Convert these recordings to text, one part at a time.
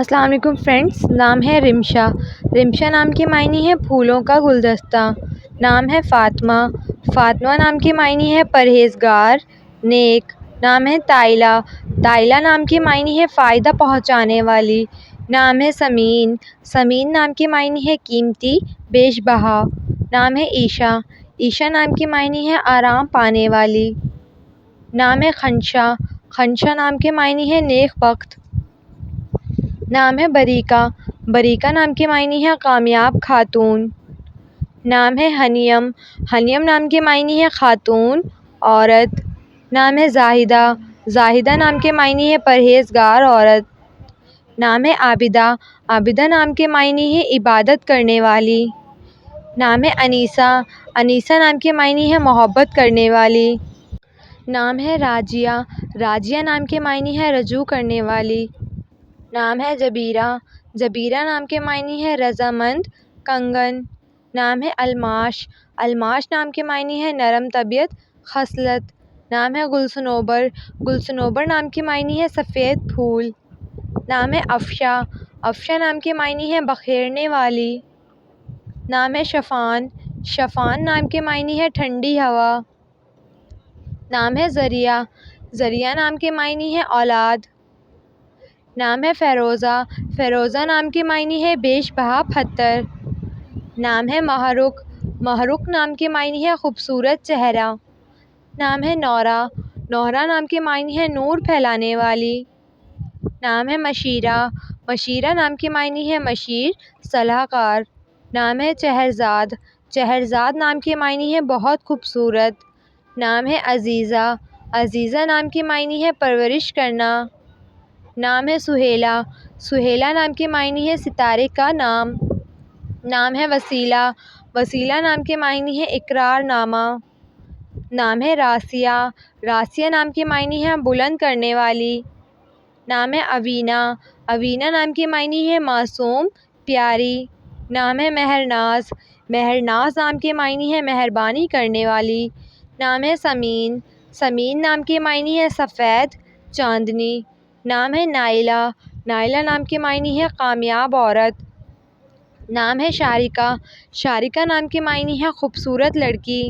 السلام علیکم فرینڈس، نام ہے رمشا۔ رمشا نام کے معنی ہے پھولوں کا گلدستہ۔ نام ہے فاطمہ۔ فاطمہ نام کے معنی ہے پرہیزگار، نیک۔ نام ہے تائلہ۔ تائلہ نام کے معنی ہے فائدہ پہنچانے والی۔ نام ہے سمین۔ سمین نام کے معنی ہے قیمتی، بیش بہا۔ نام ہے عیشا۔ عیشا نام کے معنی ہے آرام پانے والی۔ نام ہے خنشا۔ خنشا نام کے معنی ہے نیک بخت۔ نام ہے بریکہ۔ بریکہ نام کے معنی ہے کامیاب خاتون۔ نام ہے حنیم۔ حنیم نام کے معنی ہے خاتون، عورت۔ نام ہے زاہدہ۔ زاہدہ نام کے معنی ہے پرہیزگار عورت۔ نام ہے عابدہ۔ عابدہ نام کے معنی ہے عبادت کرنے والی۔ نام ہے انیسہ۔ انیسہ نام کے معنی ہے محبت کرنے والی۔ نام ہے راجیہ۔ راجیہ نام کے معنی ہے رجوع کرنے والی۔ نام ہے جبیرہ۔ جبیرہ نام کے معنی ہے رضامند، کنگن۔ نام ہے الماش۔ الماش نام کے معنی ہے نرم طبیعت، خصلت۔ نام ہے گلصنوبر۔ گلصنوبر نام کے معنی ہے سفید پھول۔ نام ہے افشا۔ افشا نام کے معنی ہے بکھیرنے والی۔ نام ہے شفان۔ شفان نام کے معنی ہے ٹھنڈی ہوا۔ نام ہے ذریعہ۔ ذریعہ نام کے معنی ہے اولاد۔ نام ہے فیروزہ۔ فیروزہ نام کے معنی ہے بیش بہا پتھر۔ نام ہے مہرک۔ مہرک نام کے معنی ہے خوبصورت چہرہ۔ نام ہے نورہ۔ نورہ نام کے معنی ہے نور پھیلانے والی۔ نام ہے مشیرہ۔ مشیرہ نام کے معنی ہے مشیر، صلاح کار۔ نام ہے چہرزاد۔ چہرزاد نام کے معنی ہے بہت خوبصورت۔ نام ہے عزیزہ۔ عزیزہ نام کے معنی ہے پرورش کرنا۔ نام ہے سہیلہ۔ سہیلہ نام کے معنی ہے ستارے کا نام۔ نام ہے وسیلہ۔ وسیلہ نام کے معنی ہے اقرار نامہ۔ نام ہے راسیہ۔ راسیہ نام کے معنی ہے بلند کرنے والی۔ نام ہے اوینہ۔ اوینہ نام کے معنی ہے معصوم، پیاری۔ نام ہے مہرناز۔ مہرناز نام کے معنی ہے مہربانی کرنے والی۔ نام ہے سمین۔ سمین نام کے معنی ہے سفید، چاندنی۔ نام ہے نائلہ۔ نائلہ نام کے معنی ہے کامیاب عورت۔ نام ہے شارکہ۔ شارکہ نام کے معنی ہے خوبصورت لڑکی۔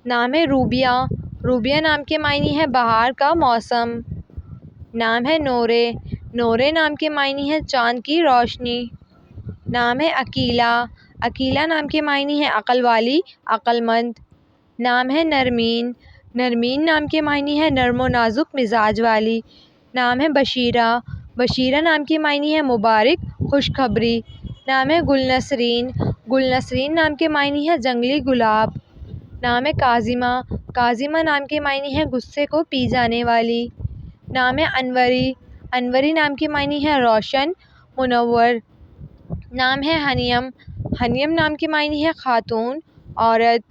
نام ہے روبیہ۔ روبیہ نام کے معنی ہے بہار کا موسم۔ نام ہے نورے۔ نورے نام کے معنی ہے چاند کی روشنی۔ نام ہے عقیلہ۔ عقیلہ نام کے معنی ہے عقل والی، عقل مند۔ نام ہے نرمین۔ نرمین نام کے معنی ہے نرم و نازک مزاج والی۔ نام ہے بشیرہ۔ بشیرہ نام کے معنی ہے مبارک، خوشخبری۔ نام ہے گل نسرین۔ گل نسرین نام کے معنی ہے جنگلی گلاب۔ نام ہے کاظمہ۔ کاظمہ نام کے معنی ہے غصے کو پی جانے والی۔ نام ہے انوری۔ انوری نام کے معنی ہے روشن، منور۔ نام ہے حنیم۔ حنیم نام کے معنی ہے خاتون، عورت۔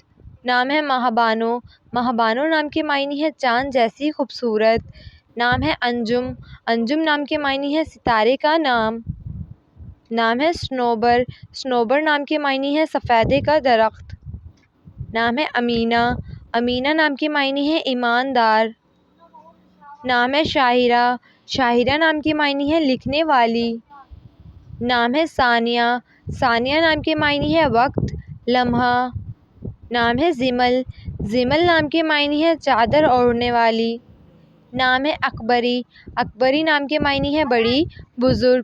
نام ہے مہابانو۔ مہابانو نام کے معنی ہے چاند جیسی خوبصورت۔ نام ہے انجم۔ انجم نام کے معنی ہے ستارے کا نام۔ نام ہے صنوبر۔ صنوبر نام کے معنی ہے سفیدے کا درخت۔ نام ہے امینہ۔ امینہ نام کے معنی ہے ایماندار۔ نام ہے شاہرہ۔ شاہرہ نام کے معنی ہے لکھنے والی۔ نام ہے ثانیہ۔ ثانیہ نام کے معنی ہے وقت، لمحہ۔ نام ہے زمل۔ زمل نام کے معنی ہے چادر اوڑھنے والی۔ نام ہے اکبری۔ اکبری نام کے معنی ہے بڑی، بزرگ۔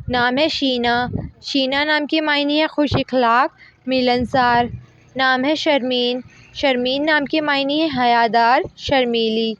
نام ہے شینہ۔ شینہ نام کے معنی ہے خوش اخلاق، ملنسار۔ نام ہے شرمین۔ شرمین نام کے معنی ہے حیادار، شرمیلی۔